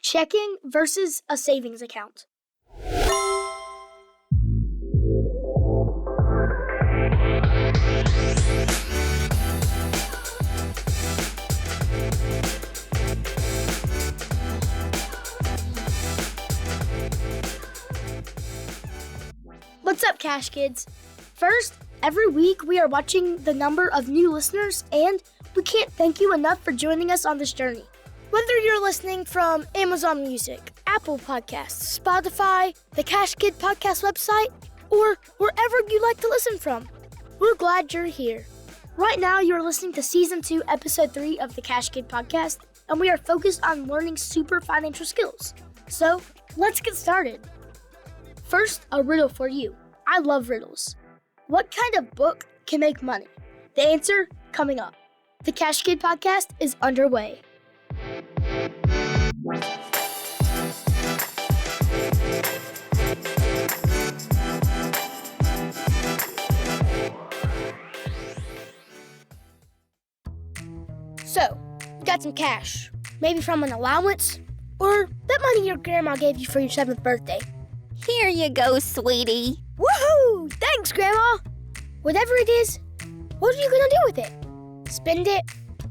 Checking versus a savings account. What's up, Cash Kids? First, every week we are watching the number of new listeners, and we can't thank you enough for joining us on this journey. Whether you're listening from Amazon Music, Apple Podcasts, Spotify, the Cash Kid Podcast website, or wherever you like to listen from, we're glad you're here. Right now, you're listening to Season 2, Episode 3 of the Cash Kid Podcast, and we are focused on learning super financial skills. So, let's get started. First, a riddle for you. I love riddles. What kind of book can make money? The answer coming up. The Cash Kid Podcast is underway. So, you got some cash, maybe from an allowance, or that money your grandma gave you for your 7th birthday. Here you go, sweetie. Woohoo! Thanks, Grandma! Whatever it is, what are you gonna do with it? Spend it,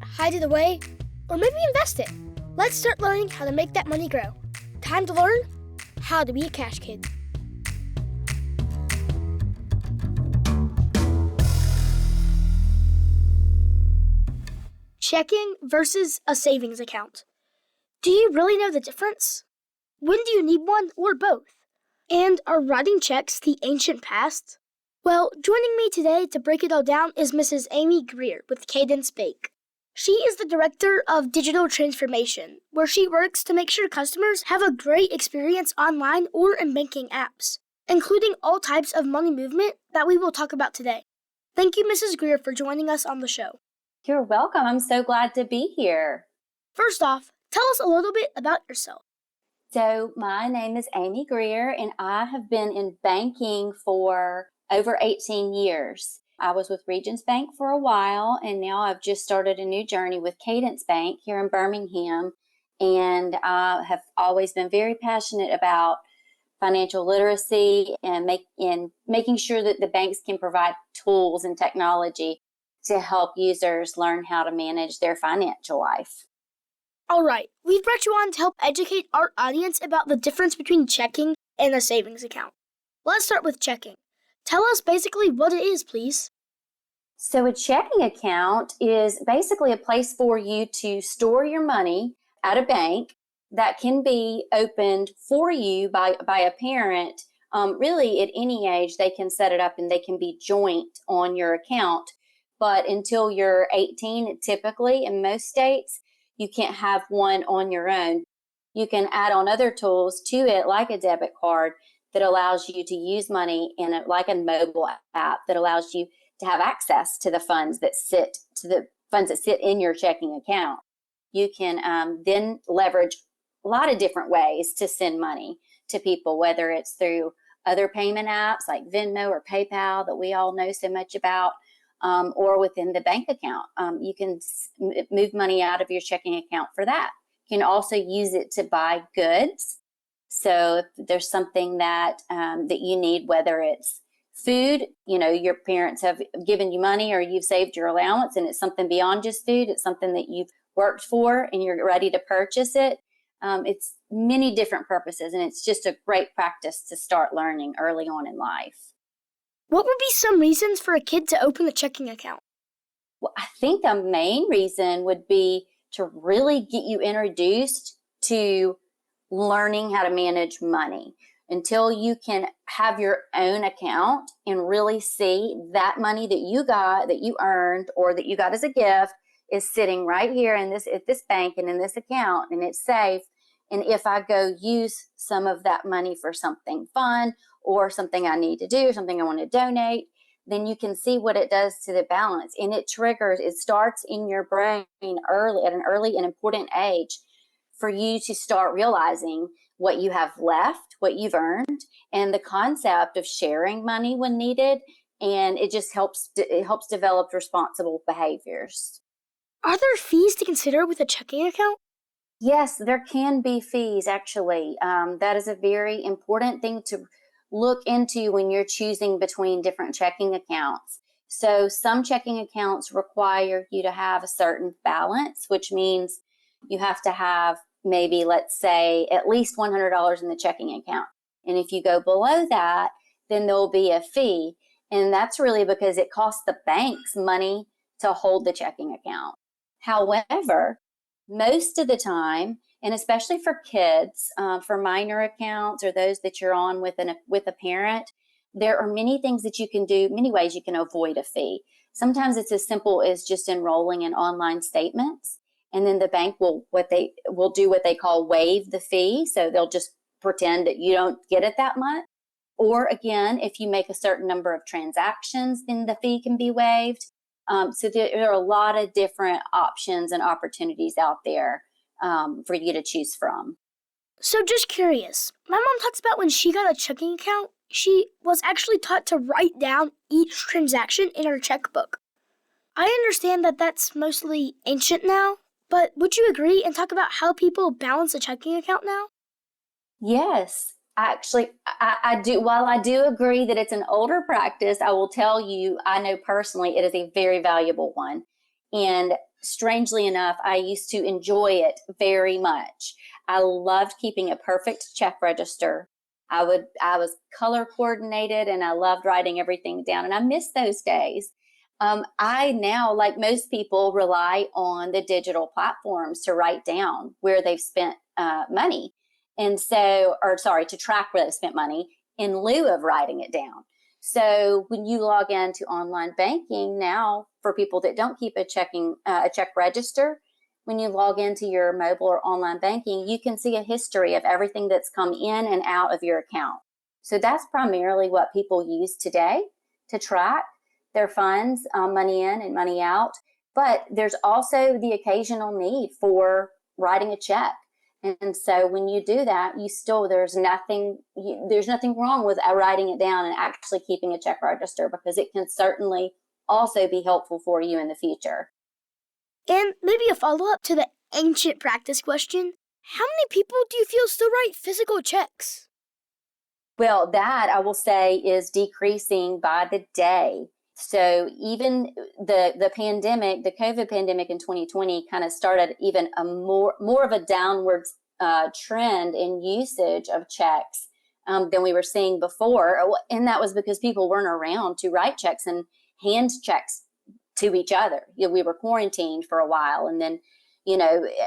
hide it away, or maybe invest it? Let's start learning how to make that money grow. Time to learn how to be a cash kid. Checking versus a savings account. Do you really know the difference? When do you need one or both? And are writing checks the ancient past? Well, joining me today to break it all down is Mrs. Amy Greer with Cadence Bank. She is the Director of Digital Transformation, where she works to make sure customers have a great experience online or in banking apps, including all types of money movement that we will talk about today. Thank you, Mrs. Greer, for joining us on the show. You're welcome. I'm so glad to be here. First off, tell us a little bit about yourself. So my name is Amy Greer, and I have been in banking for over 18 years. I was with Regions Bank for a while, and now I've just started a new journey with Cadence Bank here in Birmingham. And I have always been very passionate about financial literacy and making sure that the banks can provide tools and technology to help users learn how to manage their financial life. All right, we've brought you on to help educate our audience about the difference between checking and a savings account. Let's start with checking. Tell us basically what it is, please. So a checking account is basically a place for you to store your money at a bank that can be opened for you by a parent. Really, at any age, they can set it up and they can be joint on your account. But until you're 18, typically in most states, you can't have one on your own. You can add on other tools to it, like a debit card that allows you to use money like a mobile app that allows you to have access to the funds that sit in your checking account. You can then leverage a lot of different ways to send money to people, whether it's through other payment apps like Venmo or PayPal that we all know so much about, or within the bank account. You can move money out of your checking account for that. You can also use it to buy goods. So if there's something that you need, whether it's food, your parents have given you money or you've saved your allowance and it's something beyond just food, it's something that you've worked for and you're ready to purchase it. It's many different purposes, and it's just a great practice to start learning early on in life. What would be some reasons for a kid to open a checking account? Well, I think the main reason would be to really get you introduced to learning how to manage money. Until you can have your own account and really see that money that you got, that you earned, or that you got as a gift is sitting right here at this bank and in this account, and it's safe. And if I go use some of that money for something fun or something I need to do, something I want to donate, then you can see what it does to the balance. And it starts in your brain at an early and important age for you to start realizing what you have left, what you've earned, and the concept of sharing money when needed. And it just helps develop responsible behaviors. Are there fees to consider with a checking account? Yes, there can be fees, actually. That is a very important thing to look into when you're choosing between different checking accounts. So, some checking accounts require you to have a certain balance, which means you have to have maybe, let's say, at least $100 in the checking account. And if you go below that, then there'll be a fee. And that's really because it costs the banks money to hold the checking account. However, most of the time, and especially for kids, for minor accounts or those that you're on with a parent, there are many things that you can do, many ways you can avoid a fee. Sometimes it's as simple as just enrolling in online statements, and then the bank will do what they call waive the fee. So they'll just pretend that you don't get it that much. Or again, if you make a certain number of transactions, then the fee can be waived. So there are a lot of different options and opportunities out there for you to choose from. So just curious, my mom talks about when she got a checking account, she was actually taught to write down each transaction in her checkbook. I understand that that's mostly ancient now, but would you agree and talk about how people balance a checking account now? Yes, actually, I do. While I do agree that it's an older practice, I will tell you, I know personally it is a very valuable one. And strangely enough, I used to enjoy it very much. I loved keeping a perfect check register. I was color coordinated and I loved writing everything down. And I miss those days. I now, like most people, rely on the digital platforms to write down where they've spent money. And so, or sorry, to track where they spent money in lieu of writing it down. So when you log into online banking now, for people that don't keep a check register, when you log into your mobile or online banking, you can see a history of everything that's come in and out of your account. So that's primarily what people use today to track their funds, money in and money out. But there's also the occasional need for writing a check. And so when you do that, there's nothing wrong with writing it down and actually keeping a check register, because it can certainly also be helpful for you in the future. And maybe a follow-up to the ancient practice question, how many people do you feel still write physical checks? Well, that I will say is decreasing by the day. So even the pandemic, the COVID pandemic in 2020 kind of started even a more of a downward trend in usage of checks than we were seeing before. And that was because people weren't around to write checks and hand checks to each other. We were quarantined for a while, and then,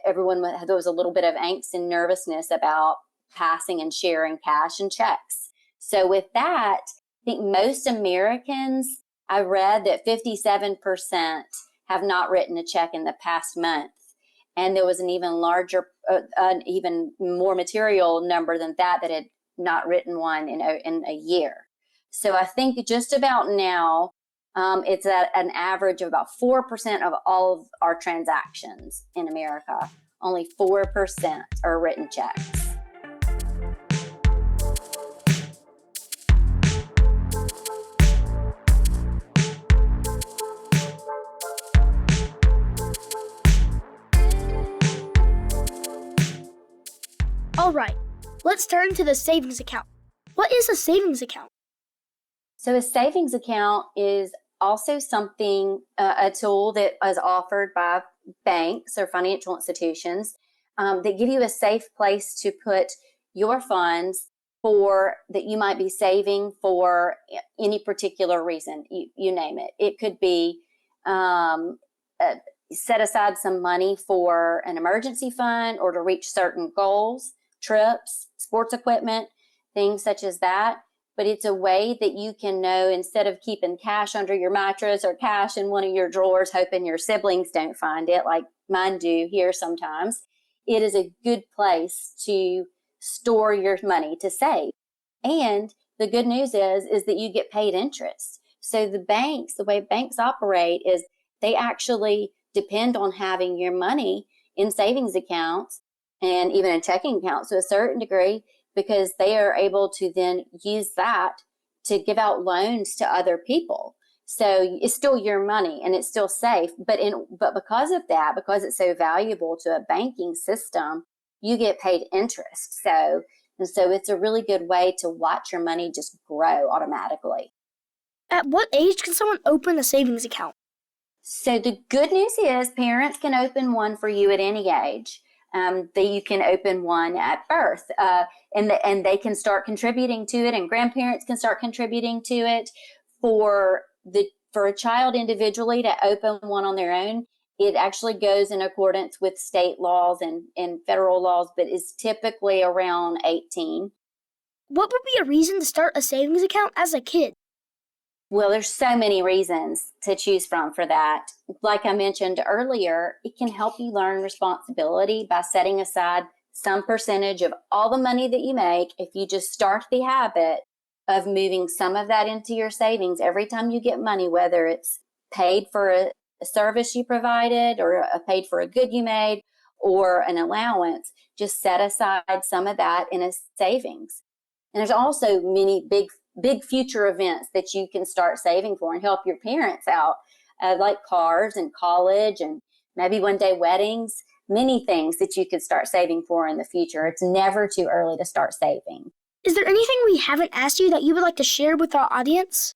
everyone, there was a little bit of angst and nervousness about passing and sharing cash and checks. So with that, I think most Americans, I read that 57% have not written a check in the past month. And there was an even larger, even more material number than that had not written one in a year. So I think just about now, it's at an average of about 4% of all of our transactions in America. Only 4% are written checks. All right, let's turn to the savings account. What is a savings account? So a savings account is also something, a tool that is offered by banks or financial institutions that give you a safe place to put your funds that you might be saving for any particular reason. You name it. It could be set aside some money for an emergency fund or to reach certain goals, trips, sports equipment, things such as that. But it's a way that you can know, instead of keeping cash under your mattress or cash in one of your drawers, hoping your siblings don't find it, like mine do here sometimes, it is a good place to store your money, to save. And the good news is that you get paid interest. So the way banks operate is they actually depend on having your money in savings accounts and even in checking accounts to a certain degree, because they are able to then use that to give out loans to other people. So it's still your money and it's still safe. But because of that, because it's so valuable to a banking system, you get paid interest. So it's a really good way to watch your money just grow automatically. At what age can someone open a savings account? So the good news is parents can open one for you at any age. That you can open one at birth, and they can start contributing to it, and grandparents can start contributing to it. For a child individually to open one on their own, it actually goes in accordance with state laws and federal laws, but is typically around 18. What would be a reason to start a savings account as a kid? Well, there's so many reasons to choose from for that. Like I mentioned earlier, it can help you learn responsibility by setting aside some percentage of all the money that you make. If you just start the habit of moving some of that into your savings every time you get money, whether it's paid for a service you provided or paid for a good you made or an allowance, just set aside some of that in a savings. And there's also many big future events that you can start saving for and help your parents out, like cars and college and maybe one day weddings, many things that you could start saving for in the future. It's never too early to start saving. Is there anything we haven't asked you that you would like to share with our audience?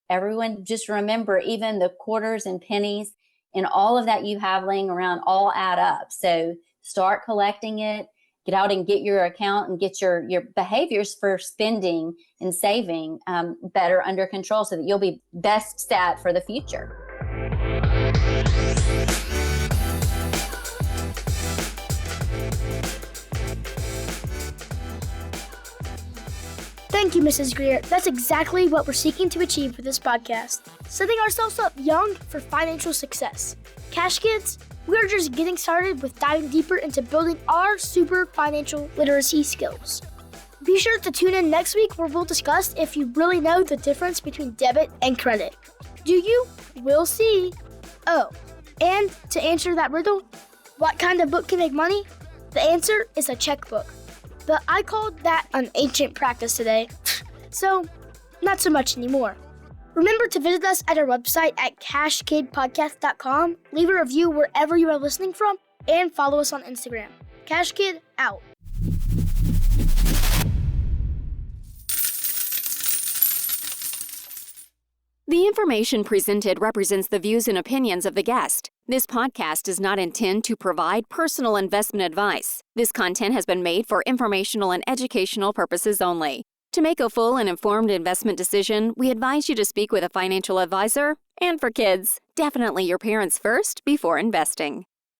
Everyone, just remember, even the quarters and pennies and all of that you have laying around all add up. So start collecting it. Get out and get your account and get your behaviors for spending and saving better under control so that you'll be best set for the future. Thank you, Mrs. Greer. That's exactly what we're seeking to achieve with this podcast, setting ourselves up young for financial success. Cash Kids, we're just getting started with diving deeper into building our super financial literacy skills. Be sure to tune in next week where we'll discuss if you really know the difference between debit and credit. Do you? We'll see. Oh, and to answer that riddle, what kind of book can make money? The answer is a checkbook. But I called that an ancient practice today, so not so much anymore. Remember to visit us at our website at cashkidpodcast.com, leave a review wherever you are listening from, and follow us on Instagram. Cash Kid out. The information presented represents the views and opinions of the guest. This podcast does not intend to provide personal investment advice. This content has been made for informational and educational purposes only. To make a full and informed investment decision, we advise you to speak with a financial advisor. And for kids, definitely your parents first before investing.